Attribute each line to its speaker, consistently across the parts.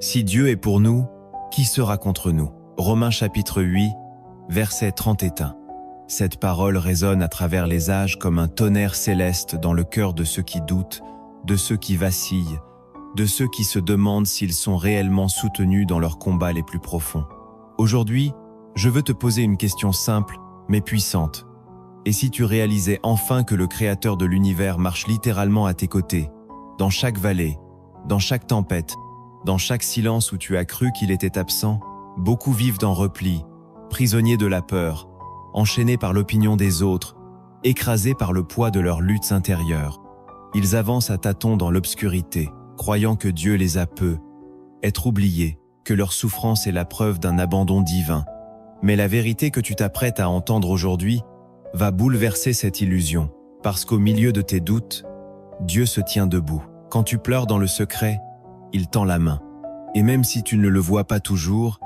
Speaker 1: Si Dieu est pour nous, qui sera contre nous? Romains chapitre 8, verset 31. Cette parole résonne à travers les âges comme un tonnerre céleste dans le cœur de ceux qui doutent, de ceux qui vacillent, de ceux qui se demandent s'ils sont réellement soutenus dans leurs combats les plus profonds. Aujourd'hui, je veux te poser une question simple, mais puissante. Et si tu réalisais enfin que le Créateur de l'univers marche littéralement à tes côtés, dans chaque vallée, dans chaque tempête, dans chaque silence où tu as cru qu'il était absent, beaucoup vivent dans repli, prisonniers de la peur, enchaînés par l'opinion des autres, écrasés par le poids de leurs luttes intérieures. Ils avancent à tâtons dans l'obscurité, croyant que Dieu les a peu, être oubliés, que leur souffrance est la preuve d'un abandon divin. Mais la vérité que tu t'apprêtes à entendre aujourd'hui va bouleverser cette illusion, parce qu'au milieu de tes doutes, Dieu se tient debout. Quand tu pleures dans le secret, il tend la main. Et même si tu ne le vois pas toujours,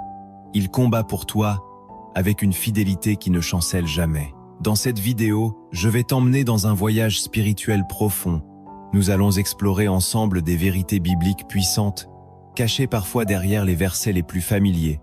Speaker 1: il combat pour toi avec une fidélité qui ne chancelle jamais. Dans cette vidéo, je vais t'emmener dans un voyage spirituel profond. Nous allons explorer ensemble des vérités bibliques puissantes, cachées parfois derrière les versets les plus familiers,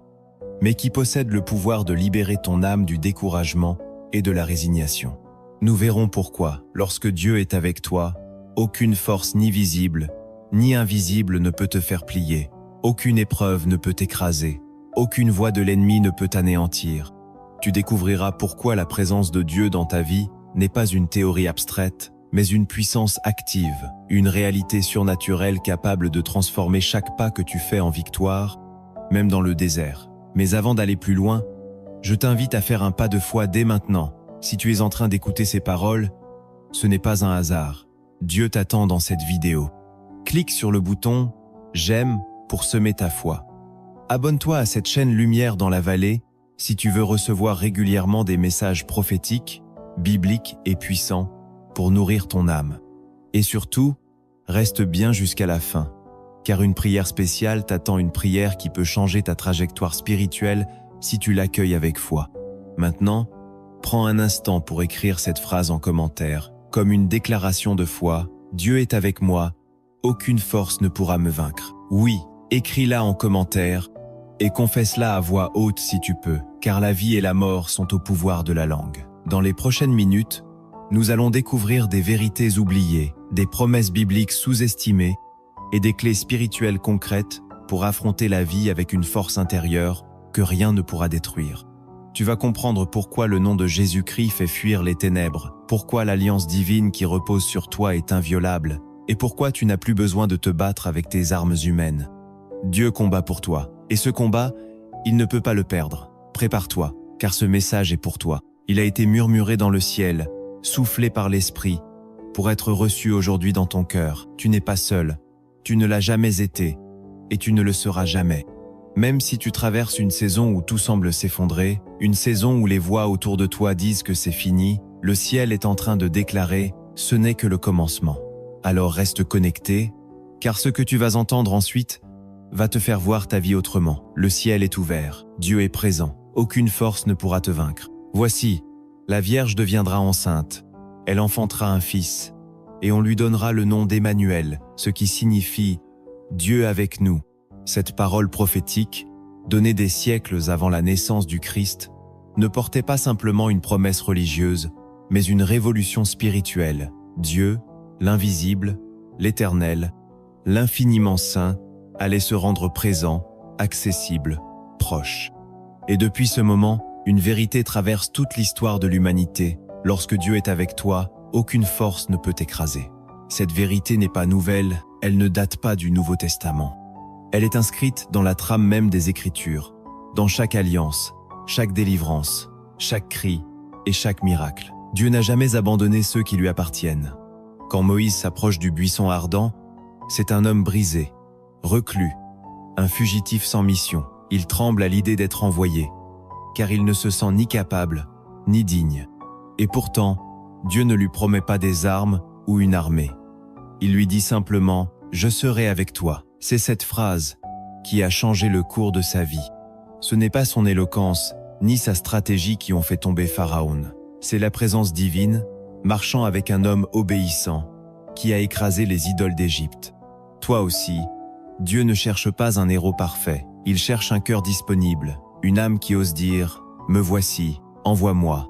Speaker 1: mais qui possèdent le pouvoir de libérer ton âme du découragement et de la résignation. Nous verrons pourquoi, lorsque Dieu est avec toi, aucune force ni visible, ni invisible ne peut te faire plier, aucune épreuve ne peut t'écraser, aucune voix de l'ennemi ne peut t'anéantir. Tu découvriras pourquoi la présence de Dieu dans ta vie n'est pas une théorie abstraite, mais une puissance active, une réalité surnaturelle capable de transformer chaque pas que tu fais en victoire, même dans le désert. Mais avant d'aller plus loin, je t'invite à faire un pas de foi dès maintenant. Si tu es en train d'écouter ces paroles, ce n'est pas un hasard. Dieu t'attend dans cette vidéo. Clique sur le bouton « J'aime » pour semer ta foi. Abonne-toi à cette chaîne Lumière dans la vallée si tu veux recevoir régulièrement des messages prophétiques, bibliques et puissants pour nourrir ton âme. Et surtout, reste bien jusqu'à la fin, car une prière spéciale t'attend, une prière qui peut changer ta trajectoire spirituelle si tu l'accueilles avec foi. Maintenant, prends un instant pour écrire cette phrase en commentaire, comme une déclaration de foi. Dieu est avec moi, aucune force ne pourra me vaincre. Oui, écris-la en commentaire et confesse-la à voix haute si tu peux, car la vie et la mort sont au pouvoir de la langue. Dans les prochaines minutes, nous allons découvrir des vérités oubliées, des promesses bibliques sous-estimées et des clés spirituelles concrètes pour affronter la vie avec une force intérieure que rien ne pourra détruire. Tu vas comprendre pourquoi le nom de Jésus-Christ fait fuir les ténèbres, pourquoi l'alliance divine qui repose sur toi est inviolable, et pourquoi tu n'as plus besoin de te battre avec tes armes humaines. Dieu combat pour toi, et ce combat, il ne peut pas le perdre. Prépare-toi, car ce message est pour toi. Il a été murmuré dans le ciel, soufflé par l'Esprit, pour être reçu aujourd'hui dans ton cœur. Tu n'es pas seul, tu ne l'as jamais été, et tu ne le seras jamais. Même si tu traverses une saison où tout semble s'effondrer, une saison où les voix autour de toi disent que c'est fini, le ciel est en train de déclarer « ce n'est que le commencement ». Alors reste connecté, car ce que tu vas entendre ensuite va te faire voir ta vie autrement. Le ciel est ouvert, Dieu est présent, aucune force ne pourra te vaincre. Voici, la Vierge deviendra enceinte, elle enfantera un fils, et on lui donnera le nom d'Emmanuel, ce qui signifie « Dieu avec nous ». Cette parole prophétique, donnée des siècles avant la naissance du Christ, ne portait pas simplement une promesse religieuse, mais une révolution spirituelle. Dieu, l'invisible, l'éternel, l'infiniment saint, allait se rendre présent, accessible, proche. Et depuis ce moment, une vérité traverse toute l'histoire de l'humanité. Lorsque Dieu est avec toi, aucune force ne peut t'écraser. Cette vérité n'est pas nouvelle, elle ne date pas du Nouveau Testament. Elle est inscrite dans la trame même des Écritures, dans chaque alliance, chaque délivrance, chaque cri et chaque miracle. Dieu n'a jamais abandonné ceux qui lui appartiennent. Quand Moïse s'approche du buisson ardent, c'est un homme brisé, reclus, un fugitif sans mission. Il tremble à l'idée d'être envoyé, car il ne se sent ni capable, ni digne. Et pourtant, Dieu ne lui promet pas des armes ou une armée. Il lui dit simplement « Je serai avec toi ». C'est cette phrase qui a changé le cours de sa vie. Ce n'est pas son éloquence, ni sa stratégie qui ont fait tomber Pharaon. C'est la présence divine, marchant avec un homme obéissant, qui a écrasé les idoles d'Égypte. Toi aussi, Dieu ne cherche pas un héros parfait, il cherche un cœur disponible, une âme qui ose dire « Me voici, envoie-moi ».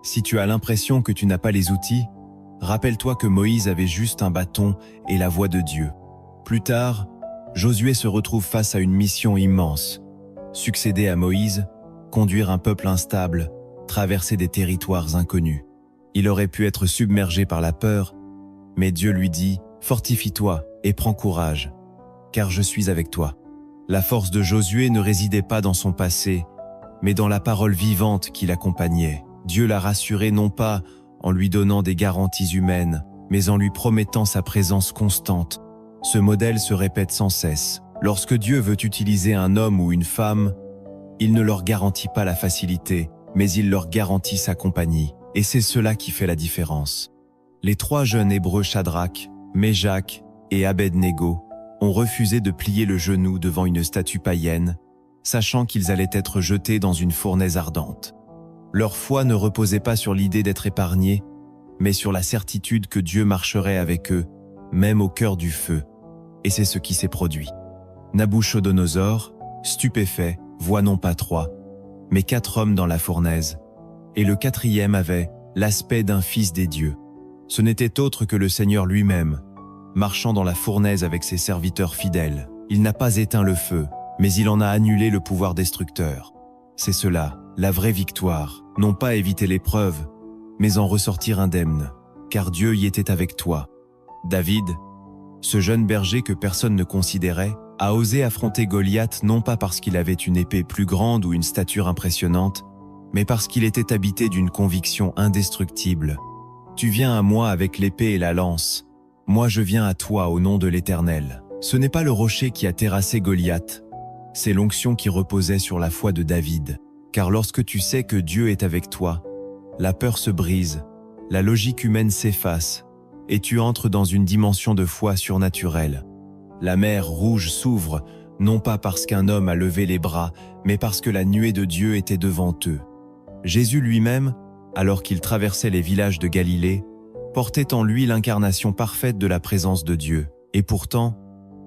Speaker 1: Si tu as l'impression que tu n'as pas les outils, rappelle-toi que Moïse avait juste un bâton et la voix de Dieu. Plus tard, Josué se retrouve face à une mission immense. Succéder à Moïse, conduire un peuple instable, traverser des territoires inconnus. Il aurait pu être submergé par la peur, mais Dieu lui dit « Fortifie-toi et prends courage, car je suis avec toi ». La force de Josué ne résidait pas dans son passé, mais dans la parole vivante qui l'accompagnait. Dieu l'a rassuré non pas en lui donnant des garanties humaines, mais en lui promettant sa présence constante. Ce modèle se répète sans cesse. Lorsque Dieu veut utiliser un homme ou une femme, il ne leur garantit pas la facilité, mais il leur garantit sa compagnie. Et c'est cela qui fait la différence. Les 3 jeunes Hébreux Shadrach, Méjach et Abed-Négo ont refusé de plier le genou devant une statue païenne, sachant qu'ils allaient être jetés dans une fournaise ardente. Leur foi ne reposait pas sur l'idée d'être épargnés, mais sur la certitude que Dieu marcherait avec eux, même au cœur du feu. Et c'est ce qui s'est produit. Nabuchodonosor, stupéfait, voit non pas 3, mais 4 hommes dans la fournaise, et le 4e avait l'aspect d'un fils des dieux. Ce n'était autre que le Seigneur lui-même, marchant dans la fournaise avec ses serviteurs fidèles. Il n'a pas éteint le feu, mais il en a annulé le pouvoir destructeur. C'est cela, la vraie victoire, non pas éviter l'épreuve, mais en ressortir indemne, car Dieu y était avec toi. David, ce jeune berger que personne ne considérait, a osé affronter Goliath non pas parce qu'il avait une épée plus grande ou une stature impressionnante, mais parce qu'il était habité d'une conviction indestructible. Tu viens à moi avec l'épée et la lance, moi je viens à toi au nom de l'Éternel. Ce n'est pas le rocher qui a terrassé Goliath, c'est l'onction qui reposait sur la foi de David. Car lorsque tu sais que Dieu est avec toi, la peur se brise, la logique humaine s'efface, et tu entres dans une dimension de foi surnaturelle. La mer Rouge s'ouvre, non pas parce qu'un homme a levé les bras, mais parce que la nuée de Dieu était devant eux. Jésus lui-même, alors qu'il traversait les villages de Galilée, portait en lui l'incarnation parfaite de la présence de Dieu. Et pourtant,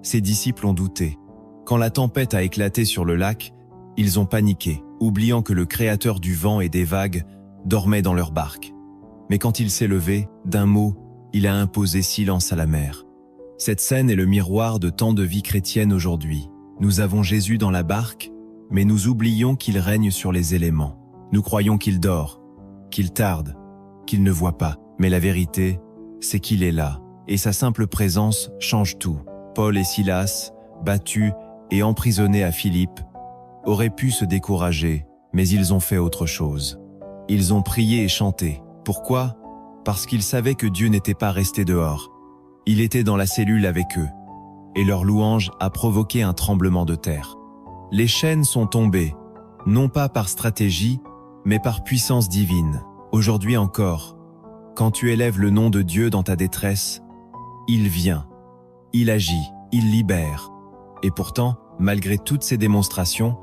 Speaker 1: ses disciples ont douté. Quand la tempête a éclaté sur le lac, ils ont paniqué, oubliant que le Créateur du vent et des vagues dormait dans leur barque. Mais quand il s'est levé, d'un mot, il a imposé silence à la mer. Cette scène est le miroir de tant de vies chrétiennes aujourd'hui. Nous avons Jésus dans la barque, mais nous oublions qu'il règne sur les éléments. Nous croyons qu'il dort, qu'il tarde, qu'il ne voit pas. Mais la vérité, c'est qu'il est là, et sa simple présence change tout. Paul et Silas, battus et emprisonnés à Philippe, auraient pu se décourager, mais ils ont fait autre chose. Ils ont prié et chanté. Pourquoi? Parce qu'ils savaient que Dieu n'était pas resté dehors. Il était dans la cellule avec eux, et leur louange a provoqué un tremblement de terre. Les chaînes sont tombées, non pas par stratégie, mais par puissance divine. Aujourd'hui encore, quand tu élèves le nom de Dieu dans ta détresse, il vient, il agit, il libère. Et pourtant, malgré toutes ces démonstrations,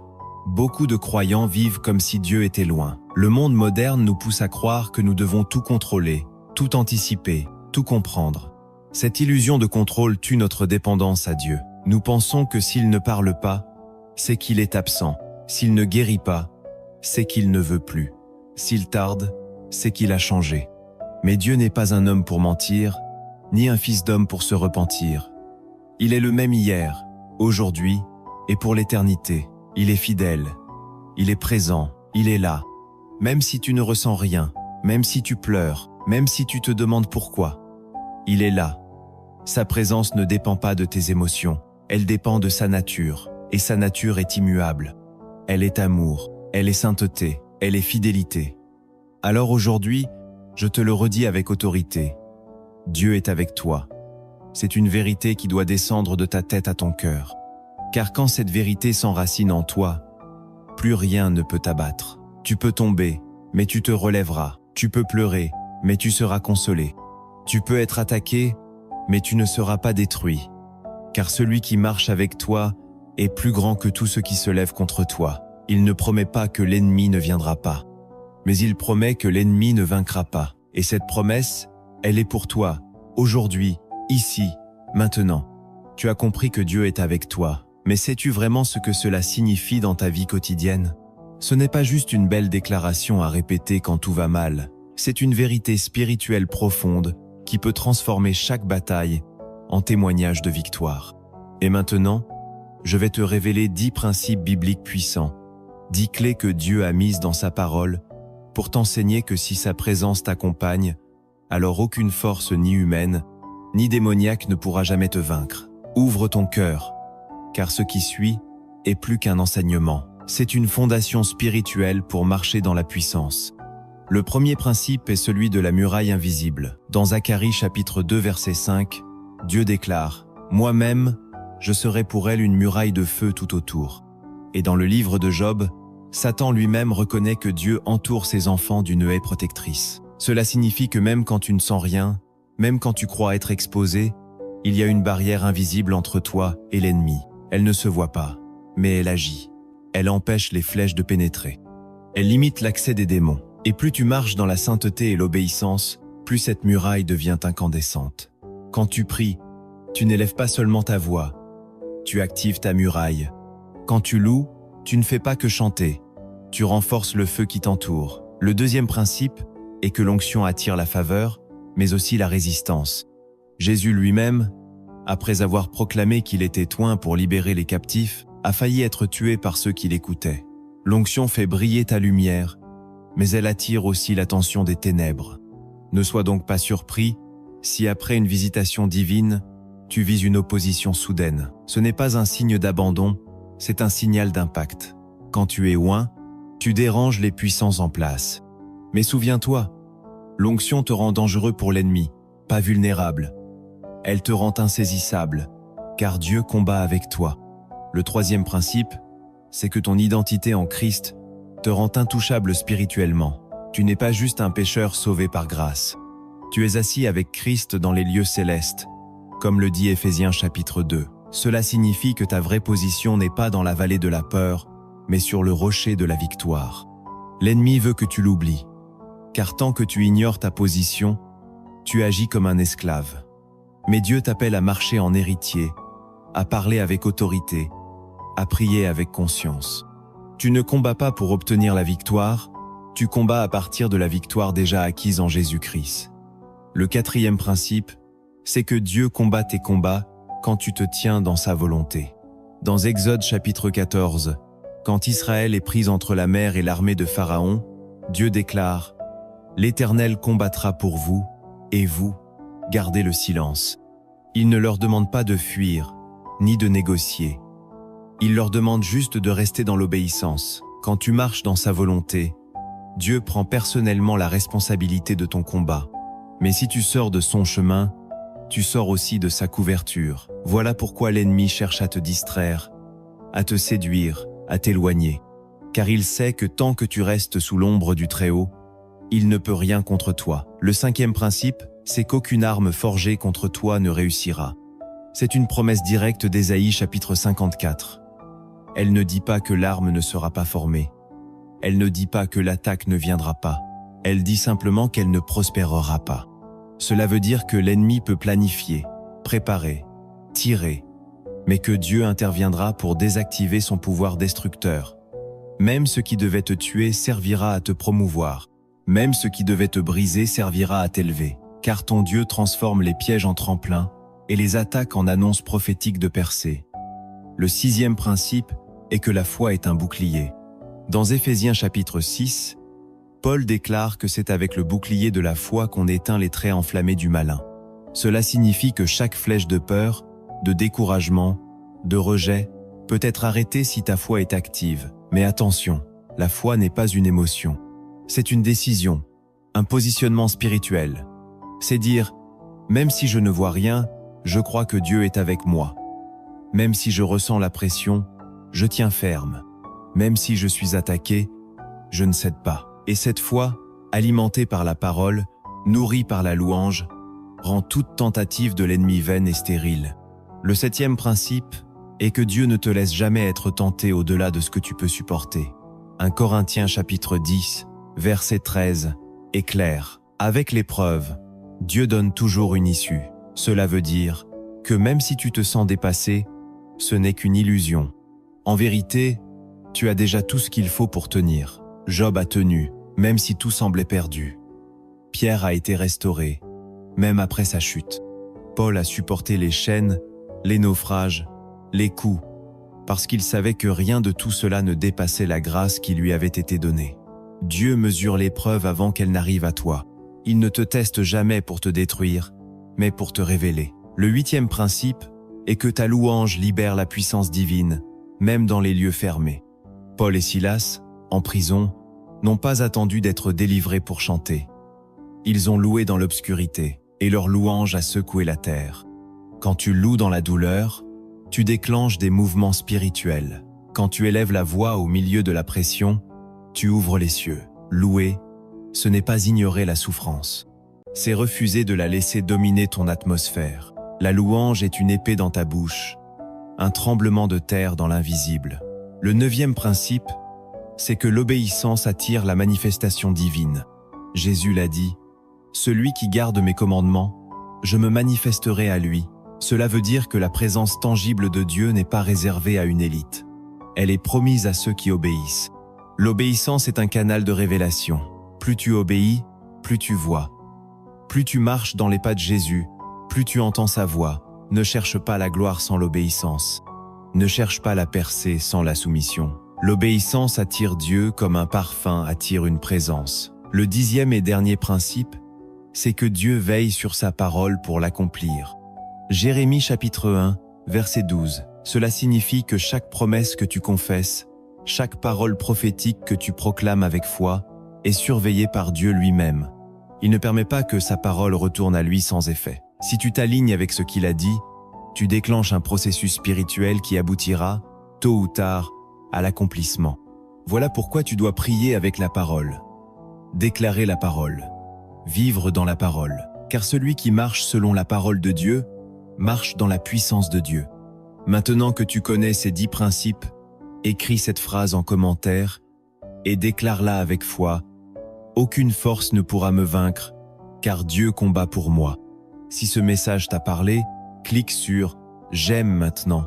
Speaker 1: beaucoup de croyants vivent comme si Dieu était loin. Le monde moderne nous pousse à croire que nous devons tout contrôler, tout anticiper, tout comprendre. Cette illusion de contrôle tue notre dépendance à Dieu. Nous pensons que s'il ne parle pas, c'est qu'il est absent. S'il ne guérit pas, c'est qu'il ne veut plus. S'il tarde, c'est qu'il a changé. Mais Dieu n'est pas un homme pour mentir, ni un fils d'homme pour se repentir. Il est le même hier, aujourd'hui et pour l'éternité. Il est fidèle, il est présent, il est là. Même si tu ne ressens rien, même si tu pleures, même si tu te demandes pourquoi, il est là. Sa présence ne dépend pas de tes émotions, elle dépend de sa nature, et sa nature est immuable. Elle est amour, elle est sainteté, elle est fidélité. Alors aujourd'hui, je te le redis avec autorité, Dieu est avec toi. C'est une vérité qui doit descendre de ta tête à ton cœur. Car quand cette vérité s'enracine en toi, plus rien ne peut t'abattre. Tu peux tomber, mais tu te relèveras. Tu peux pleurer, mais tu seras consolé. Tu peux être attaqué, mais tu ne seras pas détruit. Car celui qui marche avec toi est plus grand que tous ceux qui se lèvent contre toi. Il ne promet pas que l'ennemi ne viendra pas, mais il promet que l'ennemi ne vaincra pas. Et cette promesse, elle est pour toi, aujourd'hui, ici, maintenant. Tu as compris que Dieu est avec toi, mais sais-tu vraiment ce que cela signifie dans ta vie quotidienne? Ce n'est pas juste une belle déclaration à répéter quand tout va mal, c'est une vérité spirituelle profonde qui peut transformer chaque bataille en témoignage de victoire. Et maintenant, je vais te révéler 10 principes bibliques puissants, 10 clés que Dieu a mises dans sa parole pour t'enseigner que si sa présence t'accompagne, alors aucune force ni humaine, ni démoniaque ne pourra jamais te vaincre. Ouvre ton cœur, car ce qui suit est plus qu'un enseignement. C'est une fondation spirituelle pour marcher dans la puissance. Le premier principe est celui de la muraille invisible. Dans Zacharie chapitre 2 verset 5, Dieu déclare « Moi-même, je serai pour elle une muraille de feu tout autour. » Et dans le livre de Job, Satan lui-même reconnaît que Dieu entoure ses enfants d'une haie protectrice. Cela signifie que même quand tu ne sens rien, même quand tu crois être exposé, il y a une barrière invisible entre toi et l'ennemi. Elle ne se voit pas, mais elle agit. Elle empêche les flèches de pénétrer. Elle limite l'accès des démons. Et plus tu marches dans la sainteté et l'obéissance, plus cette muraille devient incandescente. Quand tu pries, tu n'élèves pas seulement ta voix, tu actives ta muraille. Quand tu loues, tu ne fais pas que chanter, tu renforces le feu qui t'entoure. Le deuxième principe est que l'onction attire la faveur, mais aussi la résistance. Jésus lui-même, après avoir proclamé qu'il était oint pour libérer les captifs, a failli être tué par ceux qui l'écoutaient. L'onction fait briller ta lumière, mais elle attire aussi l'attention des ténèbres. Ne sois donc pas surpris si après une visitation divine, tu vis une opposition soudaine. Ce n'est pas un signe d'abandon, c'est un signal d'impact. Quand tu es oint, tu déranges les puissances en place. Mais souviens-toi, l'onction te rend dangereux pour l'ennemi, pas vulnérable. Elle te rend insaisissable, car Dieu combat avec toi. Le troisième principe, c'est que ton identité en Christ te rend intouchable spirituellement. Tu n'es pas juste un pécheur sauvé par grâce. Tu es assis avec Christ dans les lieux célestes, comme le dit Éphésiens chapitre 2. Cela signifie que ta vraie position n'est pas dans la vallée de la peur, mais sur le rocher de la victoire. L'ennemi veut que tu l'oublies, car tant que tu ignores ta position, tu agis comme un esclave. Mais Dieu t'appelle à marcher en héritier, à parler avec autorité, à prier avec conscience. Tu ne combats pas pour obtenir la victoire, tu combats à partir de la victoire déjà acquise en Jésus-Christ. Le quatrième principe, c'est que Dieu combat tes combats quand tu te tiens dans sa volonté. Dans Exode chapitre 14, quand Israël est pris entre la mer et l'armée de Pharaon, Dieu déclare « L'Éternel combattra pour vous, et vous, gardez le silence. » Il ne leur demande pas de fuir, ni de négocier. Il leur demande juste de rester dans l'obéissance. Quand tu marches dans sa volonté, Dieu prend personnellement la responsabilité de ton combat. Mais si tu sors de son chemin, tu sors aussi de sa couverture. Voilà pourquoi l'ennemi cherche à te distraire, à te séduire, à t'éloigner. Car il sait que tant que tu restes sous l'ombre du Très-Haut, il ne peut rien contre toi. Le cinquième principe, c'est qu'aucune arme forgée contre toi ne réussira. C'est une promesse directe d'Ésaïe chapitre 54. Elle ne dit pas que l'arme ne sera pas formée. Elle ne dit pas que l'attaque ne viendra pas. Elle dit simplement qu'elle ne prospérera pas. Cela veut dire que l'ennemi peut planifier, préparer, tirer, mais que Dieu interviendra pour désactiver son pouvoir destructeur. Même ce qui devait te tuer servira à te promouvoir. Même ce qui devait te briser servira à t'élever. Car ton Dieu transforme les pièges en tremplins et les attaques en annonces prophétiques de percée. Le sixième principe est que la foi est un bouclier. Dans Éphésiens chapitre 6, Paul déclare que c'est avec le bouclier de la foi qu'on éteint les traits enflammés du malin. Cela signifie que chaque flèche de peur, de découragement, de rejet peut être arrêtée si ta foi est active. Mais attention, la foi n'est pas une émotion. C'est une décision, un positionnement spirituel. C'est dire, même si je ne vois rien, je crois que Dieu est avec moi. Même si je ressens la pression, je tiens ferme. Même si je suis attaqué, je ne cède pas. Et cette foi, alimentée par la parole, nourrie par la louange, rend toute tentative de l'ennemi vaine et stérile. Le septième principe est que Dieu ne te laisse jamais être tenté au-delà de ce que tu peux supporter. 1 Corinthiens chapitre 10, verset 13, est clair. Avec l'épreuve, Dieu donne toujours une issue. Cela veut dire, que même si tu te sens dépassé, ce n'est qu'une illusion. En vérité, tu as déjà tout ce qu'il faut pour tenir. Job a tenu, même si tout semblait perdu. Pierre a été restauré, même après sa chute. Paul a supporté les chaînes, les naufrages, les coups, parce qu'il savait que rien de tout cela ne dépassait la grâce qui lui avait été donnée. Dieu mesure l'épreuve avant qu'elle n'arrive à toi. Il ne te teste jamais pour te détruire, mais pour te révéler. Le 8e principe est que ta louange libère la puissance divine, même dans les lieux fermés. Paul et Silas, en prison, n'ont pas attendu d'être délivrés pour chanter. Ils ont loué dans l'obscurité, et leur louange a secoué la terre. Quand tu loues dans la douleur, tu déclenches des mouvements spirituels. Quand tu élèves la voix au milieu de la pression, tu ouvres les cieux. Louer, ce n'est pas ignorer la souffrance. C'est refuser de la laisser dominer ton atmosphère. La louange est une épée dans ta bouche, un tremblement de terre dans l'invisible. Le 9e principe, c'est que l'obéissance attire la manifestation divine. Jésus l'a dit, « Celui qui garde mes commandements, je me manifesterai à lui. » Cela veut dire que la présence tangible de Dieu n'est pas réservée à une élite. Elle est promise à ceux qui obéissent. L'obéissance est un canal de révélation. Plus tu obéis, plus tu vois. Plus tu marches dans les pas de Jésus, plus tu entends sa voix. Ne cherche pas la gloire sans l'obéissance. Ne cherche pas la percée sans la soumission. L'obéissance attire Dieu comme un parfum attire une présence. Le 10e et dernier principe, c'est que Dieu veille sur sa parole pour l'accomplir. Jérémie chapitre 1, verset 12. Cela signifie que chaque promesse que tu confesses, chaque parole prophétique que tu proclames avec foi, est surveillée par Dieu lui-même. Il ne permet pas que sa parole retourne à lui sans effet. Si tu t'alignes avec ce qu'il a dit, tu déclenches un processus spirituel qui aboutira, tôt ou tard, à l'accomplissement. Voilà pourquoi tu dois prier avec la parole, déclarer la parole, vivre dans la parole. Car celui qui marche selon la parole de Dieu, marche dans la puissance de Dieu. Maintenant que tu connais ces 10 principes, écris cette phrase en commentaire et déclare-la avec foi. Aucune force ne pourra me vaincre, car Dieu combat pour moi. Si ce message t'a parlé, clique sur « J'aime maintenant »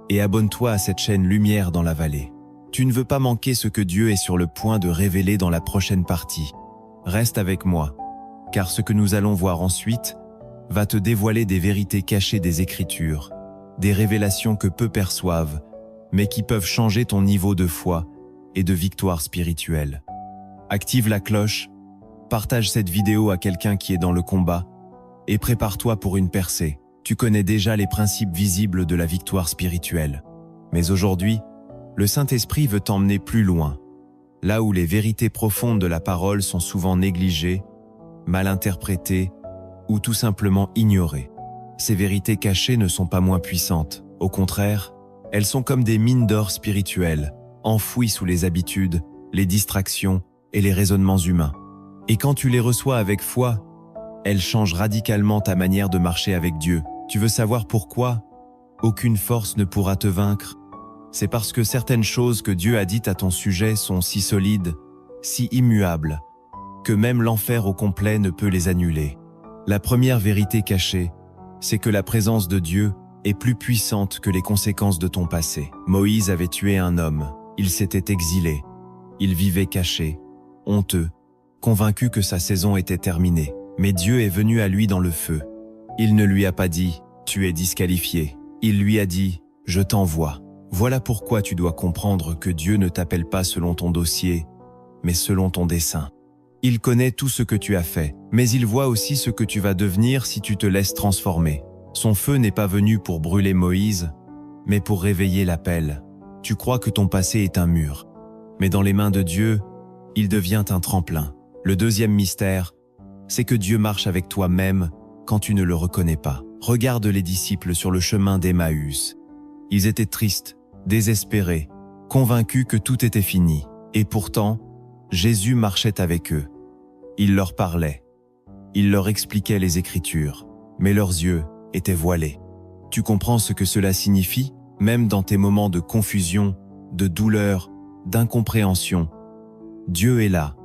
Speaker 1: et abonne-toi à cette chaîne Lumière dans la vallée. Tu ne veux pas manquer ce que Dieu est sur le point de révéler dans la prochaine partie. Reste avec moi, car ce que nous allons voir ensuite va te dévoiler des vérités cachées des Écritures, des révélations que peu perçoivent, mais qui peuvent changer ton niveau de foi et de victoire spirituelle. Active la cloche, partage cette vidéo à quelqu'un qui est dans le combat et prépare-toi pour une percée. Tu connais déjà les principes visibles de la victoire spirituelle. Mais aujourd'hui, le Saint-Esprit veut t'emmener plus loin, là où les vérités profondes de la parole sont souvent négligées, mal interprétées ou tout simplement ignorées. Ces vérités cachées ne sont pas moins puissantes. Au contraire, elles sont comme des mines d'or spirituelles, enfouies sous les habitudes, les distractions et les raisonnements humains. Et quand tu les reçois avec foi, elles changent radicalement ta manière de marcher avec Dieu. Tu veux savoir pourquoi? Aucune force ne pourra te vaincre. C'est parce que certaines choses que Dieu a dites à ton sujet sont si solides, si immuables, que même l'enfer au complet ne peut les annuler. La première vérité cachée, c'est que la présence de Dieu est plus puissante que les conséquences de ton passé. Moïse avait tué un homme, il s'était exilé, il vivait caché, honteux, convaincu que sa saison était terminée. Mais Dieu est venu à lui dans le feu. Il ne lui a pas dit « Tu es disqualifié ». Il lui a dit « Je t'envoie ». Voilà pourquoi tu dois comprendre que Dieu ne t'appelle pas selon ton dossier, mais selon ton dessein. Il connaît tout ce que tu as fait, mais il voit aussi ce que tu vas devenir si tu te laisses transformer. Son feu n'est pas venu pour brûler Moïse, mais pour réveiller l'appel. Tu crois que ton passé est un mur, mais dans les mains de Dieu, il devient un tremplin. Le deuxième mystère, c'est que Dieu marche avec toi même quand tu ne le reconnais pas. Regarde les disciples sur le chemin d'Emmaüs. Ils étaient tristes, désespérés, convaincus que tout était fini. Et pourtant, Jésus marchait avec eux. Il leur parlait. Il leur expliquait les Écritures, mais leurs yeux étaient voilés. Tu comprends ce que cela signifie? Même dans tes moments de confusion, de douleur, d'incompréhension, Dieu est là.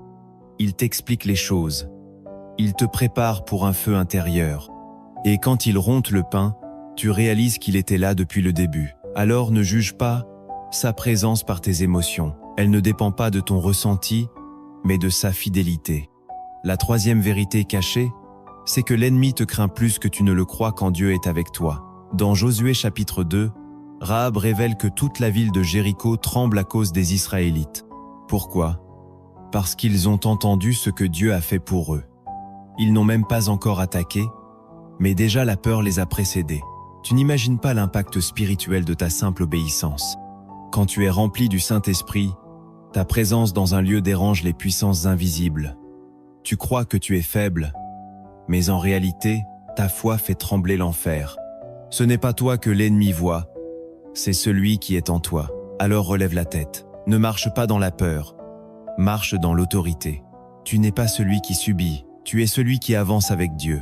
Speaker 1: Il t'explique les choses. Il te prépare pour un feu intérieur. Et quand il rompt le pain, Tu réalises qu'il était là depuis le début. Alors ne juge pas sa présence par tes émotions. Elle ne dépend pas de ton ressenti, mais de sa fidélité. La troisième vérité cachée, c'est que l'ennemi te craint plus que tu ne le crois quand Dieu est avec toi. Dans Josué chapitre 2, Rahab révèle que toute la ville de Jéricho tremble à cause des Israélites. Pourquoi? Parce qu'ils ont entendu ce que Dieu a fait pour eux. Ils n'ont même pas encore attaqué, mais déjà la peur les a précédés. Tu n'imagines pas l'impact spirituel de ta simple obéissance. Quand tu es rempli du Saint-Esprit, ta présence dans un lieu dérange les puissances invisibles. Tu crois que tu es faible, mais en réalité, ta foi fait trembler l'enfer. Ce n'est pas toi que l'ennemi voit, c'est celui qui est en toi. Alors relève la tête. Ne marche pas dans la peur, marche dans l'autorité. Tu n'es pas celui qui subit, tu es celui qui avance avec Dieu.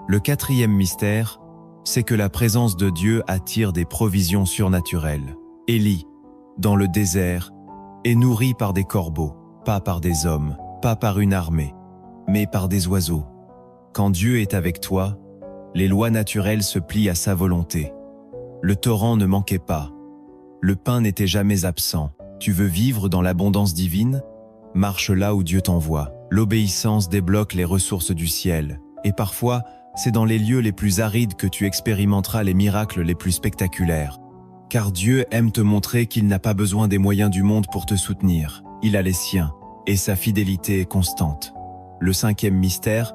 Speaker 1: Le quatrième mystère, c'est que la présence de Dieu attire des provisions surnaturelles. Élie, dans le désert, est nourri par des corbeaux, pas par des hommes, pas par une armée, mais par des oiseaux. Quand Dieu est avec toi, les lois naturelles se plient à sa volonté. Le torrent ne manquait pas. Le pain n'était jamais absent. Tu veux vivre dans l'abondance divine? Marche là où Dieu t'envoie. L'obéissance débloque les ressources du ciel. Et parfois, c'est dans les lieux les plus arides que tu expérimenteras les miracles les plus spectaculaires. Car Dieu aime te montrer qu'il n'a pas besoin des moyens du monde pour te soutenir. Il a les siens, et sa fidélité est constante. Le cinquième mystère,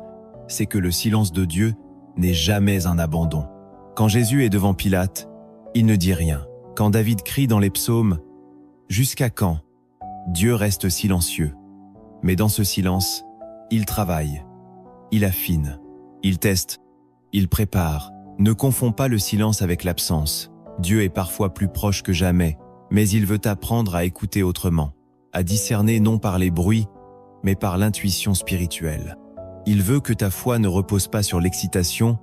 Speaker 1: c'est que le silence de Dieu n'est jamais un abandon. Quand Jésus est devant Pilate, il ne dit rien. Quand David crie dans les psaumes, « Jusqu'à quand ?» Dieu reste silencieux. Mais dans ce silence, il travaille, il affine, il teste, il prépare. Ne confonds pas le silence avec l'absence. Dieu est parfois plus proche que jamais, mais il veut t'apprendre à écouter autrement, à discerner non par les bruits, mais par l'intuition spirituelle. Il veut que ta foi ne repose pas sur l'excitation,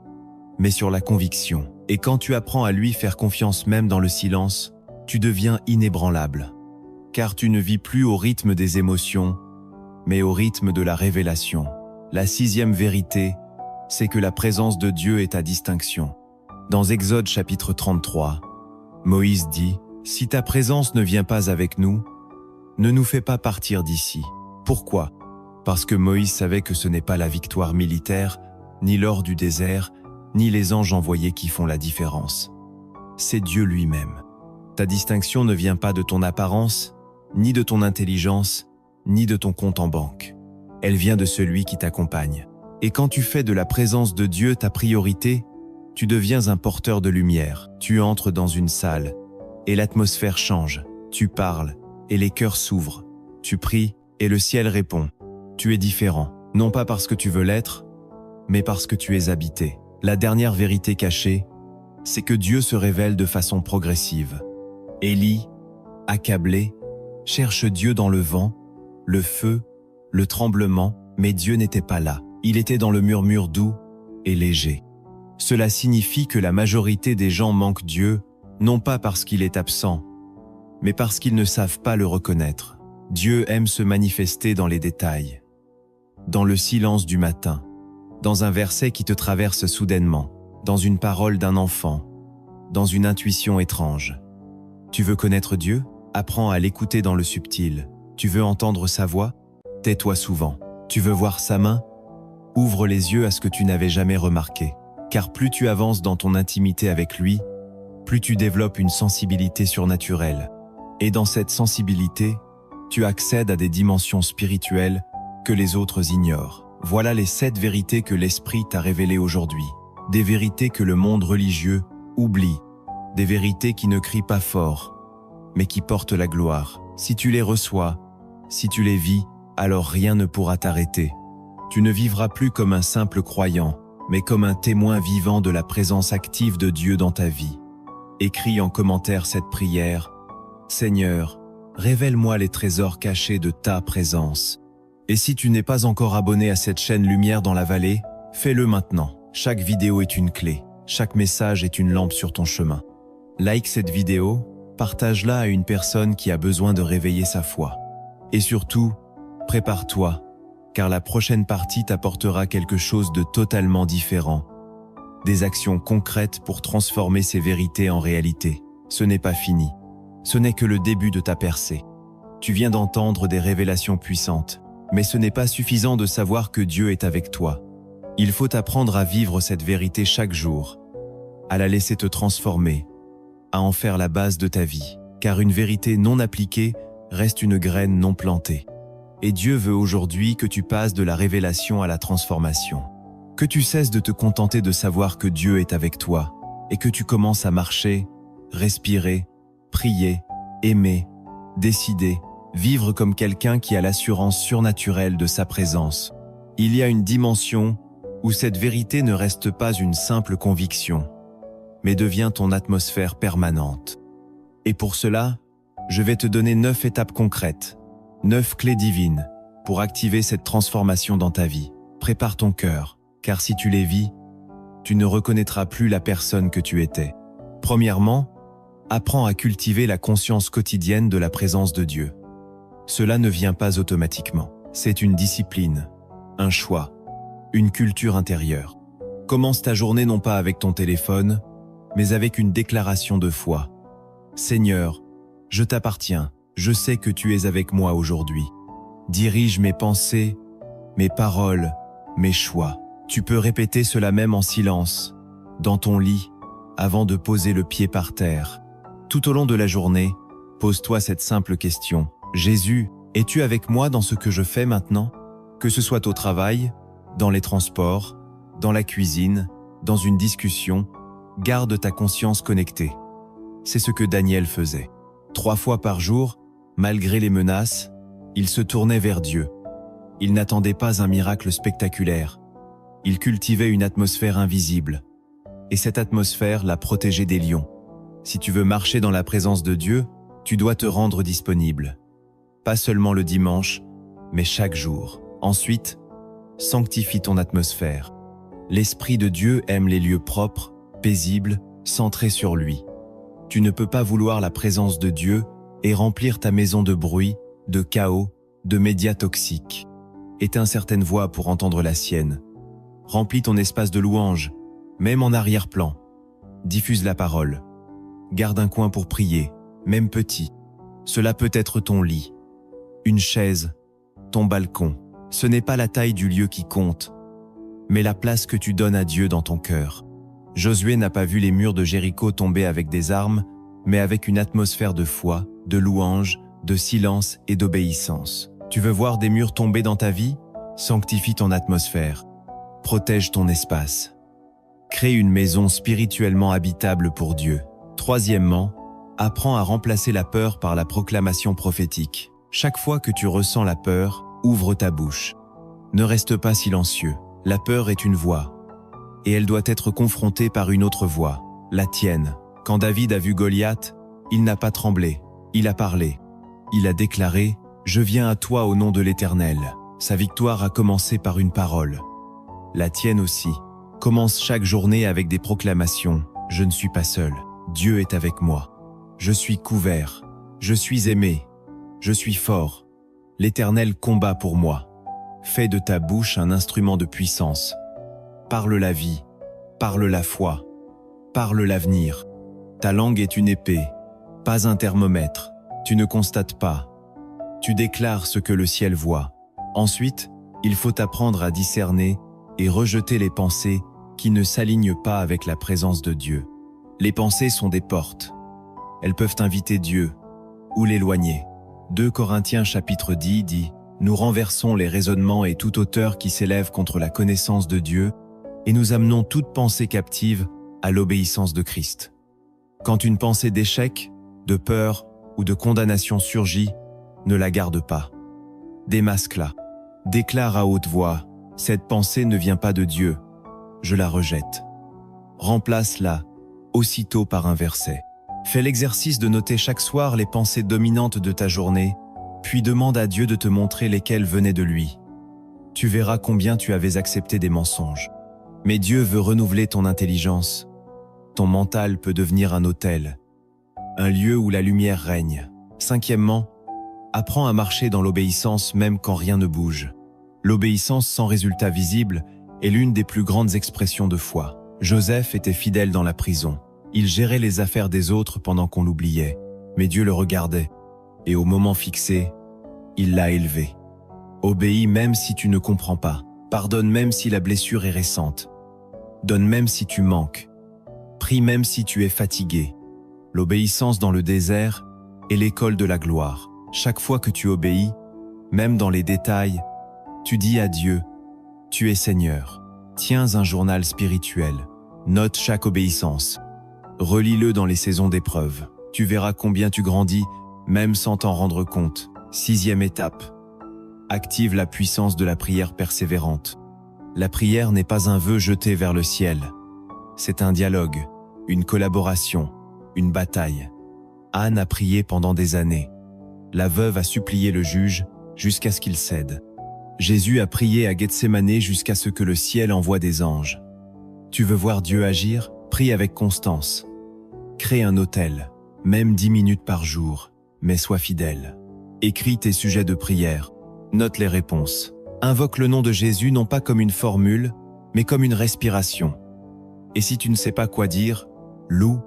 Speaker 1: mais sur la conviction. Et quand tu apprends à lui faire confiance même dans le silence, tu deviens inébranlable. Car tu ne vis plus au rythme des émotions, mais au rythme de la révélation. La sixième vérité, c'est que la présence de Dieu est ta distinction. Dans Exode chapitre 33, Moïse dit « Si ta présence ne vient pas avec nous, ne nous fais pas partir d'ici. » Pourquoi? Parce que Moïse savait que ce n'est pas la victoire militaire, ni l'or du désert, ni les anges envoyés qui font la différence. C'est Dieu lui-même. Ta distinction ne vient pas de ton apparence, ni de ton intelligence, ni de ton compte en banque. Elle vient de celui qui t'accompagne. Et quand tu fais de la présence de Dieu ta priorité, tu deviens un porteur de lumière. Tu entres dans une salle, et l'atmosphère change. Tu parles, et les cœurs s'ouvrent. Tu pries, et le ciel répond. Tu es différent, non pas parce que tu veux l'être, mais parce que tu es habité. La dernière vérité cachée, c'est que Dieu se révèle de façon progressive. Élie, accablé, cherche Dieu dans le vent, le feu, le tremblement, mais Dieu n'était pas là. Il était dans le murmure doux et léger. Cela signifie que la majorité des gens manquent Dieu, non pas parce qu'il est absent, mais parce qu'ils ne savent pas le reconnaître. Dieu aime se manifester dans les détails, dans le silence du matin, dans un verset qui te traverse soudainement, dans une parole d'un enfant, dans une intuition étrange. Tu veux connaître Dieu? Apprends à l'écouter dans le subtil. Tu veux entendre sa voix? Tais-toi souvent. Tu veux voir sa main? Ouvre les yeux à ce que tu n'avais jamais remarqué. Car plus tu avances dans ton intimité avec lui, plus tu développes une sensibilité surnaturelle. Et dans cette sensibilité, tu accèdes à des dimensions spirituelles que les autres ignorent. Voilà les 7 vérités que l'Esprit t'a révélées aujourd'hui. Des vérités que le monde religieux oublie. Des vérités qui ne crient pas fort, mais qui portent la gloire. Si tu les reçois, si tu les vis, alors rien ne pourra t'arrêter. Tu ne vivras plus comme un simple croyant, mais comme un témoin vivant de la présence active de Dieu dans ta vie. Écris en commentaire cette prière. Seigneur, révèle-moi les trésors cachés de ta présence. Et si tu n'es pas encore abonné à cette chaîne Lumière dans la vallée, fais-le maintenant. Chaque vidéo est une clé, chaque message est une lampe sur ton chemin. Like cette vidéo, partage-la à une personne qui a besoin de réveiller sa foi. Et surtout, prépare-toi, car la prochaine partie t'apportera quelque chose de totalement différent. des actions concrètes pour transformer ces vérités en réalité. Ce n'est pas fini. Ce n'est que le début de ta percée. Tu viens d'entendre des révélations puissantes, mais ce n'est pas suffisant de savoir que Dieu est avec toi. Il faut apprendre à vivre cette vérité chaque jour, à la laisser te transformer, à en faire la base de ta vie, car une vérité non appliquée reste une graine non plantée. Et Dieu veut aujourd'hui que tu passes de la révélation à la transformation, que tu cesses de te contenter de savoir que Dieu est avec toi, et que tu commences à marcher, respirer, prier, aimer, décider, vivre comme quelqu'un qui a l'assurance surnaturelle de sa présence. Il y a une dimension où cette vérité ne reste pas une simple conviction, mais devient ton atmosphère permanente. Et pour cela, je vais te donner 9 étapes concrètes, 9 clés divines pour activer cette transformation dans ta vie. Prépare ton cœur, car si tu les vis, tu ne reconnaîtras plus la personne que tu étais. Premièrement, apprends à cultiver la conscience quotidienne de la présence de Dieu. Cela ne vient pas automatiquement. C'est une discipline, un choix, une culture intérieure. Commence ta journée non pas avec ton téléphone, mais avec une déclaration de foi. Seigneur, je t'appartiens, je sais que tu es avec moi aujourd'hui. Dirige mes pensées, mes paroles, mes choix. Tu peux répéter cela même en silence, dans ton lit, avant de poser le pied par terre. Tout au long de la journée, pose-toi cette simple question. Jésus, es-tu avec moi dans ce que je fais maintenant? Que ce soit au travail, dans les transports, dans la cuisine, dans une discussion, garde ta conscience connectée. C'est ce que Daniel faisait. 3 fois par jour, malgré les menaces, il se tournait vers Dieu. Il n'attendait pas un miracle spectaculaire. Il cultivait une atmosphère invisible. Et cette atmosphère l'a protégé des lions. Si tu veux marcher dans la présence de Dieu, tu dois te rendre disponible. Pas seulement le dimanche, mais chaque jour. Ensuite, sanctifie ton atmosphère. L'Esprit de Dieu aime les lieux propres, paisibles, centrés sur lui. Tu ne peux pas vouloir la présence de Dieu et remplir ta maison de bruit, de chaos, de médias toxiques. Éteins certaines voix pour entendre la sienne. Remplis ton espace de louange, même en arrière-plan. Diffuse la parole. Garde un coin pour prier, même petit. Cela peut être ton lit, une chaise, ton balcon. Ce n'est pas la taille du lieu qui compte, mais la place que tu donnes à Dieu dans ton cœur. Josué n'a pas vu les murs de Jéricho tomber avec des armes, mais avec une atmosphère de foi, de louange, de silence et d'obéissance. Tu veux voir des murs tomber dans ta vie? Sanctifie ton atmosphère. Protège ton espace. Crée une maison spirituellement habitable pour Dieu. Troisièmement, apprends à remplacer la peur par la proclamation prophétique. Chaque fois que tu ressens la peur, ouvre ta bouche. Ne reste pas silencieux. La peur est une voix, et elle doit être confrontée par une autre voix, la tienne. Quand David a vu Goliath, il n'a pas tremblé, il a parlé. Il a déclaré « Je viens à toi au nom de l'Éternel ». Sa victoire a commencé par une parole. La tienne aussi. Commence chaque journée avec des proclamations. « Je ne suis pas seul. Dieu est avec moi. Je suis couvert. Je suis aimé. Je suis fort. L'Éternel combat pour moi. » Fais de ta bouche un instrument de puissance. Parle la vie. Parle la foi. Parle l'avenir. Ta langue est une épée, pas un thermomètre. Tu ne constates pas. Tu déclares ce que le ciel voit. Ensuite, il faut apprendre à discerner et rejeter les pensées qui ne s'alignent pas avec la présence de Dieu. Les pensées sont des portes. Elles peuvent inviter Dieu ou l'éloigner. 2 Corinthiens chapitre 10 dit « Nous renversons les raisonnements et toute hauteur qui s'élève contre la connaissance de Dieu et nous amenons toute pensée captive à l'obéissance de Christ. » Quand une pensée d'échec, de peur ou de condamnation surgit, ne la garde pas. Démasque-la. Déclare à haute voix « Cette pensée ne vient pas de Dieu. Je la rejette. » Remplace-la aussitôt par un verset. Fais l'exercice de noter chaque soir les pensées dominantes de ta journée, puis demande à Dieu de te montrer lesquelles venaient de lui. Tu verras combien tu avais accepté des mensonges. Mais Dieu veut renouveler ton intelligence. Ton mental peut devenir un autel, un lieu où la lumière règne. Cinquièmement, apprends à marcher dans l'obéissance même quand rien ne bouge. L'obéissance sans résultat visible est l'une des plus grandes expressions de foi. Joseph était fidèle dans la prison. Il gérait les affaires des autres pendant qu'on l'oubliait. Mais Dieu le regardait. Et au moment fixé, il l'a élevé. Obéis même si tu ne comprends pas. Pardonne même si la blessure est récente. Donne même si tu manques. Prie même si tu es fatigué. L'obéissance dans le désert est l'école de la gloire. Chaque fois que tu obéis, même dans les détails, tu dis à Dieu, tu es Seigneur. Tiens un journal spirituel. Note chaque obéissance. Relis-le dans les saisons d'épreuve. Tu verras combien tu grandis, même sans t'en rendre compte. 6e étape. Active la puissance de la prière persévérante. La prière n'est pas un vœu jeté vers le ciel. C'est un dialogue, une collaboration, une bataille. Anne a prié pendant des années. La veuve a supplié le juge jusqu'à ce qu'il cède. Jésus a prié à Gethsémanée jusqu'à ce que le ciel envoie des anges. Tu veux voir Dieu agir? Prie avec constance. Crée un autel, même 10 minutes par jour, mais sois fidèle. Écris tes sujets de prière. Note les réponses. Invoque le nom de Jésus non pas comme une formule, mais comme une respiration. Et si tu ne sais pas quoi dire, loue,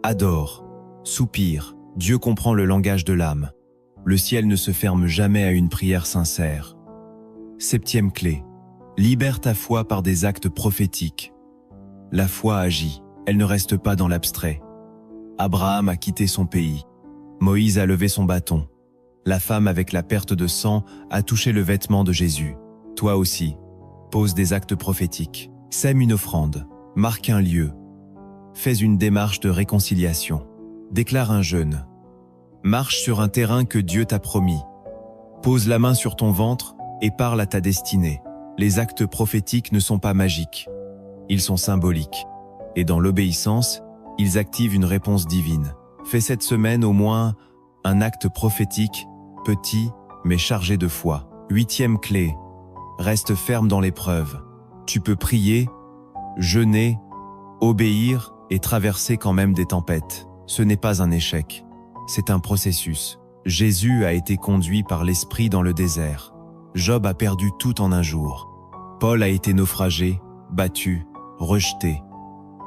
Speaker 1: adore, soupire. Dieu comprend le langage de l'âme. Le ciel ne se ferme jamais à une prière sincère. 7e clé. Libère ta foi par des actes prophétiques. La foi agit, elle ne reste pas dans l'abstrait. Abraham a quitté son pays. Moïse a levé son bâton. La femme avec la perte de sang a touché le vêtement de Jésus. Toi aussi, pose des actes prophétiques. Sème une offrande. Marque un lieu. Fais une démarche de réconciliation. Déclare un jeûne. Marche sur un terrain que Dieu t'a promis. Pose la main sur ton ventre et parle à ta destinée. Les actes prophétiques ne sont pas magiques. Ils sont symboliques. Et dans l'obéissance, ils activent une réponse divine. Fais cette semaine au moins un acte prophétique, petit mais chargé de foi. 8e clé. Reste ferme dans l'épreuve. Tu peux prier, jeûner, obéir et traverser quand même des tempêtes. Ce n'est pas un échec. C'est un processus. Jésus a été conduit par l'Esprit dans le désert. Job a perdu tout en un jour. Paul a été naufragé, battu, rejeté.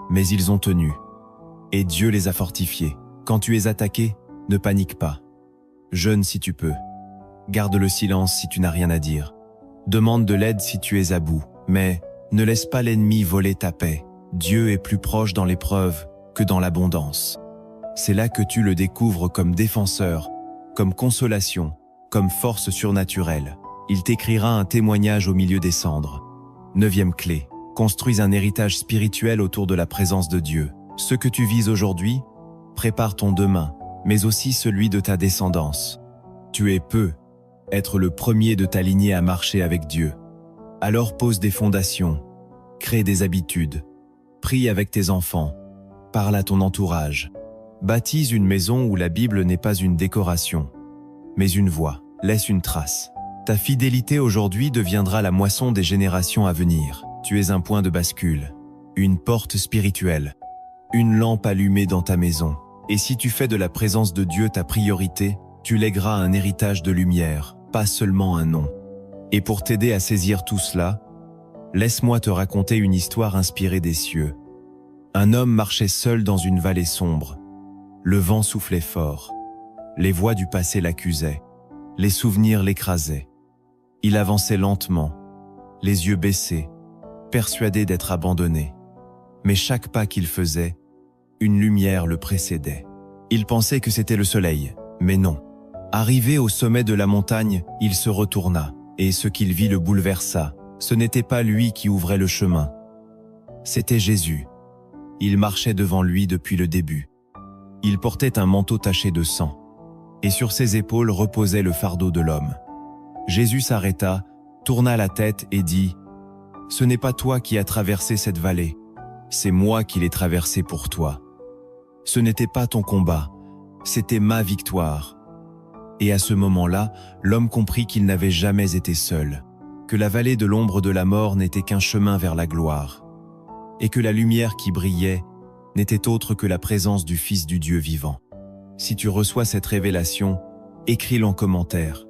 Speaker 1: Mais ils ont tenu. Et Dieu les a fortifiés. Quand tu es attaqué, ne panique pas. Jeûne si tu peux. Garde le silence si tu n'as rien à dire. Demande de l'aide si tu es à bout. Mais ne laisse pas l'ennemi voler ta paix. Dieu est plus proche dans l'épreuve que dans l'abondance. C'est là que tu le découvres comme défenseur, comme consolation, comme force surnaturelle. Il t'écrira un témoignage au milieu des cendres. 9e clé. Construis un héritage spirituel autour de la présence de Dieu. Ce que tu vis aujourd'hui, prépare ton demain, mais aussi celui de ta descendance. Tu peux être le premier de ta lignée à marcher avec Dieu. Alors pose des fondations, crée des habitudes, prie avec tes enfants, parle à ton entourage. Baptise une maison où la Bible n'est pas une décoration, mais une voix. Laisse une trace. Ta fidélité aujourd'hui deviendra la moisson des générations à venir. Tu es un point de bascule, une porte spirituelle, une lampe allumée dans ta maison. Et si tu fais de la présence de Dieu ta priorité, tu lègueras un héritage de lumière, pas seulement un nom. Et pour t'aider à saisir tout cela, laisse-moi te raconter une histoire inspirée des cieux. Un homme marchait seul dans une vallée sombre. Le vent soufflait fort. Les voix du passé l'accusaient. Les souvenirs l'écrasaient. Il avançait lentement, les yeux baissés, persuadé d'être abandonné. Mais chaque pas qu'il faisait, une lumière le précédait. Il pensait que c'était le soleil, mais non. Arrivé au sommet de la montagne, il se retourna, et ce qu'il vit le bouleversa. Ce n'était pas lui qui ouvrait le chemin. C'était Jésus. Il marchait devant lui depuis le début. Il portait un manteau taché de sang, et sur ses épaules reposait le fardeau de l'homme. Jésus s'arrêta, tourna la tête et dit « Ce n'est pas toi qui as traversé cette vallée, c'est moi qui l'ai traversée pour toi. Ce n'était pas ton combat, c'était ma victoire. » Et à ce moment-là, l'homme comprit qu'il n'avait jamais été seul, que la vallée de l'ombre de la mort n'était qu'un chemin vers la gloire, et que la lumière qui brillait n'était autre que la présence du Fils du Dieu vivant. Si tu reçois cette révélation, écris-le en commentaire.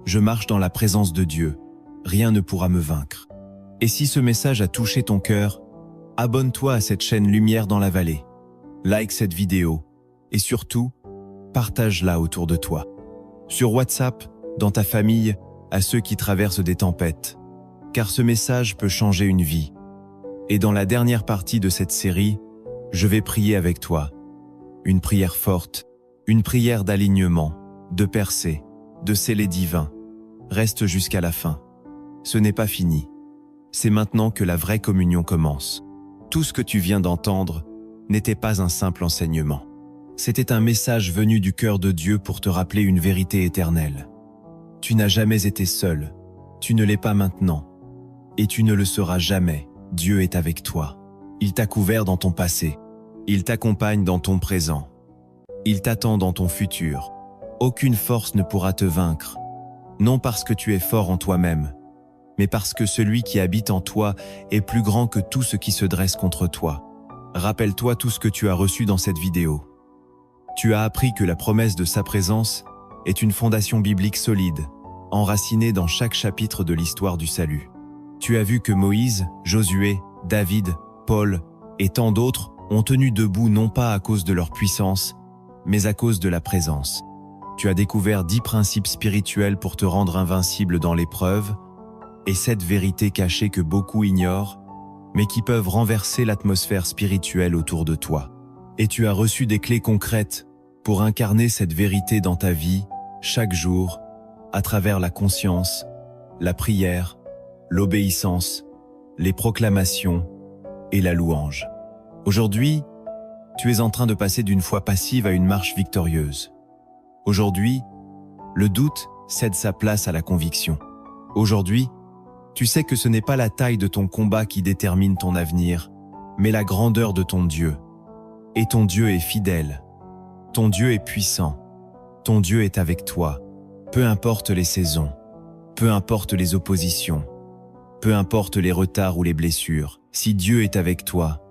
Speaker 1: Je marche dans la présence de Dieu, rien ne pourra me vaincre. Et si ce message a touché ton cœur, Abonne-toi à cette chaîne Lumière dans la vallée. Like cette vidéo et surtout, partage-la autour de toi. Sur WhatsApp, dans ta famille, à ceux qui traversent des tempêtes. Car ce message peut changer une vie. Et dans la dernière partie de cette série, je vais prier avec toi. Une prière forte, une prière d'alignement, de percée, de scellé divin. Reste jusqu'à la fin. Ce n'est pas fini. C'est maintenant que la vraie communion commence. Tout ce que tu viens d'entendre n'était pas un simple enseignement. C'était un message venu du cœur de Dieu pour te rappeler une vérité éternelle. Tu n'as jamais été seul, tu ne l'es pas maintenant, et tu ne le seras jamais. Dieu est avec toi. Il t'a couvert dans ton passé, il t'accompagne dans ton présent, il t'attend dans ton futur. Aucune force ne pourra te vaincre, non parce que tu es fort en toi-même, mais parce que celui qui habite en toi est plus grand que tout ce qui se dresse contre toi. Rappelle-toi tout ce que tu as reçu dans cette vidéo. Tu as appris que la promesse de sa présence est une fondation biblique solide, enracinée dans chaque chapitre de l'histoire du salut. Tu as vu que Moïse, Josué, David, Paul et tant d'autres ont tenu debout non pas à cause de leur puissance, mais à cause de la présence. Tu as découvert 10 principes spirituels pour te rendre invincible dans l'épreuve, et 7 vérités cachées que beaucoup ignorent, mais qui peuvent renverser l'atmosphère spirituelle autour de toi. Et tu as reçu des clés concrètes pour incarner cette vérité dans ta vie, chaque jour, à travers la conscience, la prière, l'obéissance, les proclamations et la louange. Aujourd'hui, tu es en train de passer d'une foi passive à une marche victorieuse. Aujourd'hui, le doute cède sa place à la conviction. Aujourd'hui, tu sais que ce n'est pas la taille de ton combat qui détermine ton avenir, mais la grandeur de ton Dieu. Et ton Dieu est fidèle. Ton Dieu est puissant. Ton Dieu est avec toi. Peu importe les saisons, peu importe les oppositions, peu importe les retards ou les blessures, si Dieu est avec toi,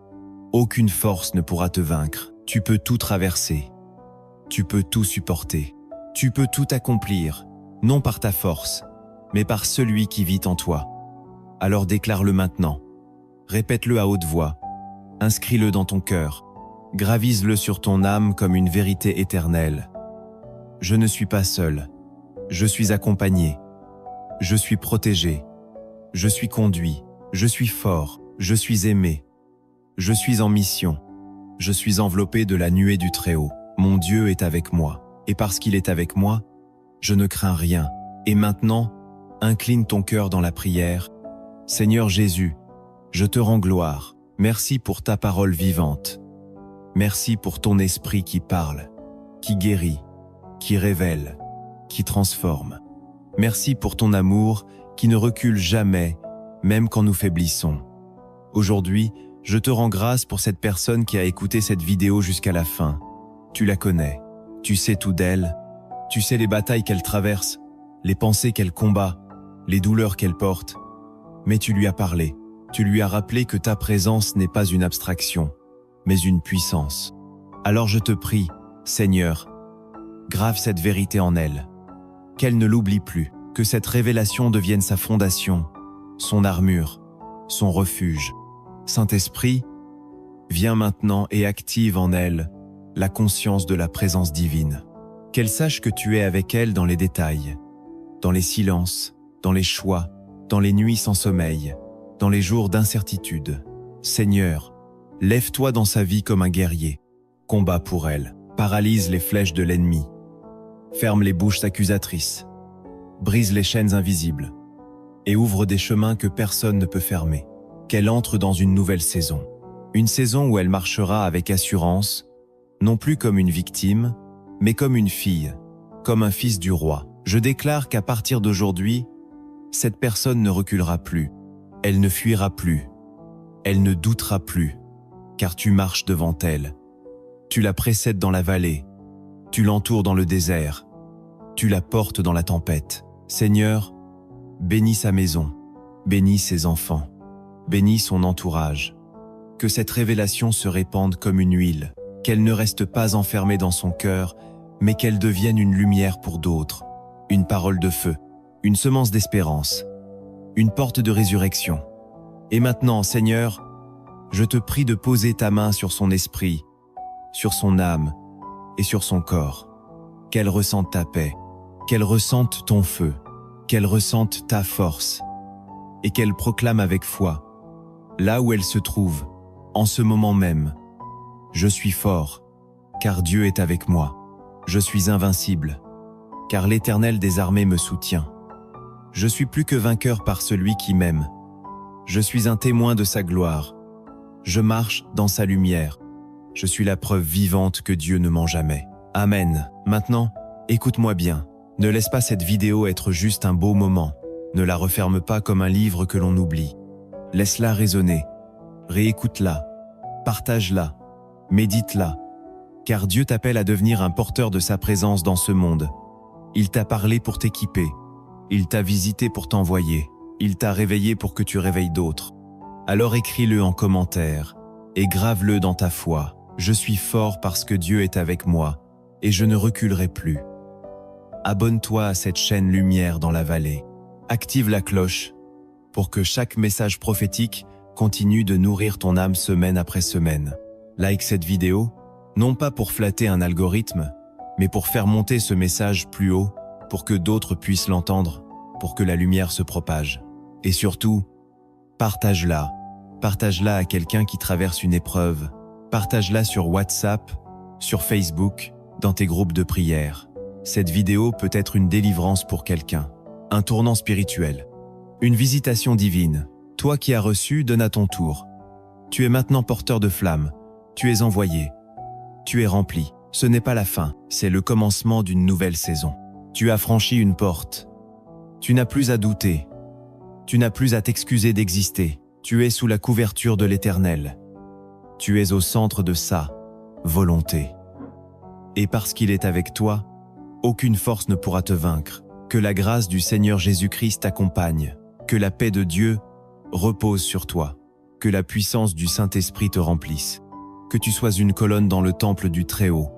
Speaker 1: aucune force ne pourra te vaincre. Tu peux tout traverser. Tu peux tout supporter. Tu peux tout accomplir, non par ta force, mais par celui qui vit en toi. Alors déclare-le maintenant. Répète-le à haute voix. Inscris-le dans ton cœur. Gravise-le sur ton âme comme une vérité éternelle. Je ne suis pas seul. Je suis accompagné. Je suis protégé. Je suis conduit. Je suis fort. Je suis aimé. Je suis en mission. Je suis enveloppé de la nuée du Très-Haut. Mon Dieu est avec moi. Et parce qu'il est avec moi, je ne crains rien. Et maintenant, incline ton cœur dans la prière. Seigneur Jésus, je te rends gloire. Merci pour ta parole vivante. Merci pour ton esprit qui parle, qui guérit, qui révèle, qui transforme. Merci pour ton amour qui ne recule jamais, même quand nous faiblissons. Aujourd'hui, je te rends grâce pour cette personne qui a écouté cette vidéo jusqu'à la fin. Tu la connais, tu sais tout d'elle, tu sais les batailles qu'elle traverse, les pensées qu'elle combat, les douleurs qu'elle porte. Mais tu lui as parlé, tu lui as rappelé que ta présence n'est pas une abstraction, mais une puissance. Alors je te prie, Seigneur, grave cette vérité en elle, qu'elle ne l'oublie plus, que cette révélation devienne sa fondation, son armure, son refuge. Saint-Esprit, viens maintenant et active en elle la conscience de la présence divine. Qu'elle sache que tu es avec elle dans les détails, dans les silences, dans les choix, dans les nuits sans sommeil, dans les jours d'incertitude. Seigneur, lève-toi dans sa vie comme un guerrier. Combat pour elle, paralyse les flèches de l'ennemi. Ferme les bouches accusatrices. Brise les chaînes invisibles. Et ouvre des chemins que personne ne peut fermer. Qu'elle entre dans une nouvelle saison. Une saison où elle marchera avec assurance, non plus comme une victime, mais comme une fille, comme un fils du roi. Je déclare qu'à partir d'aujourd'hui, cette personne ne reculera plus. Elle ne fuira plus. Elle ne doutera plus, car tu marches devant elle. Tu la précèdes dans la vallée. Tu l'entoures dans le désert. Tu la portes dans la tempête. Seigneur, bénis sa maison. Bénis ses enfants. Bénis son entourage. Que cette révélation se répande comme une huile. Qu'elle ne reste pas enfermée dans son cœur, mais qu'elle devienne une lumière pour d'autres. Une parole de feu. Une semence d'espérance. Une porte de résurrection. Et maintenant, Seigneur, Je te prie de poser ta main sur son esprit, sur son âme et sur son corps. Qu'elle ressente ta paix, qu'elle ressente ton feu, qu'elle ressente ta force et qu'elle proclame avec foi, là où elle se trouve, en ce moment même: je suis fort, car Dieu est avec moi. Je suis invincible, car l'Éternel des armées me soutient. Je suis plus que vainqueur par celui qui m'aime. Je suis un témoin de sa gloire. Je marche dans sa lumière. Je suis la preuve vivante que Dieu ne ment jamais. Amen. Maintenant, écoute-moi bien. Ne laisse pas cette vidéo être juste un beau moment. Ne la referme pas comme un livre que l'on oublie. Laisse-la résonner. Réécoute-la. Partage-la. Médite-la. Car Dieu t'appelle à devenir un porteur de sa présence dans ce monde. Il t'a parlé pour t'équiper. Il t'a visité pour t'envoyer. Il t'a réveillé pour que tu réveilles d'autres. Alors écris-le en commentaire et grave-le dans ta foi. Je suis fort parce que Dieu est avec moi et je ne reculerai plus. Abonne-toi à cette chaîne Lumière dans la vallée. Active la cloche pour que chaque message prophétique continue de nourrir ton âme semaine après semaine. Like cette vidéo, non pas pour flatter un algorithme, mais pour faire monter ce message plus haut, pour que d'autres puissent l'entendre, pour que la lumière se propage. Et surtout, partage-la. Partage-la à quelqu'un qui traverse une épreuve. Partage-la sur WhatsApp, sur Facebook, dans tes groupes de prière. Cette vidéo peut être une délivrance pour quelqu'un, un tournant spirituel, une visitation divine. Toi qui as reçu, donne à ton tour. Tu es maintenant porteur de flammes. Tu es envoyé. Tu es rempli. Ce n'est pas la fin, c'est le commencement d'une nouvelle saison. Tu as franchi une porte. Tu n'as plus à douter. Tu n'as plus à t'excuser d'exister. Tu es sous la couverture de l'Éternel. Tu es au centre de sa volonté. Et parce qu'il est avec toi, aucune force ne pourra te vaincre. Que la grâce du Seigneur Jésus-Christ t'accompagne. Que la paix de Dieu repose sur toi. Que la puissance du Saint-Esprit te remplisse. Que tu sois une colonne dans le temple du Très-Haut.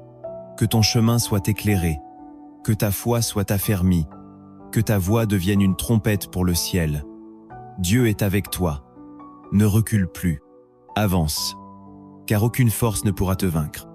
Speaker 1: Que ton chemin soit éclairé. Que ta foi soit affermie. Que ta voix devienne une trompette pour le ciel. Dieu est avec toi. Ne recule plus. Avance. Car aucune force ne pourra te vaincre.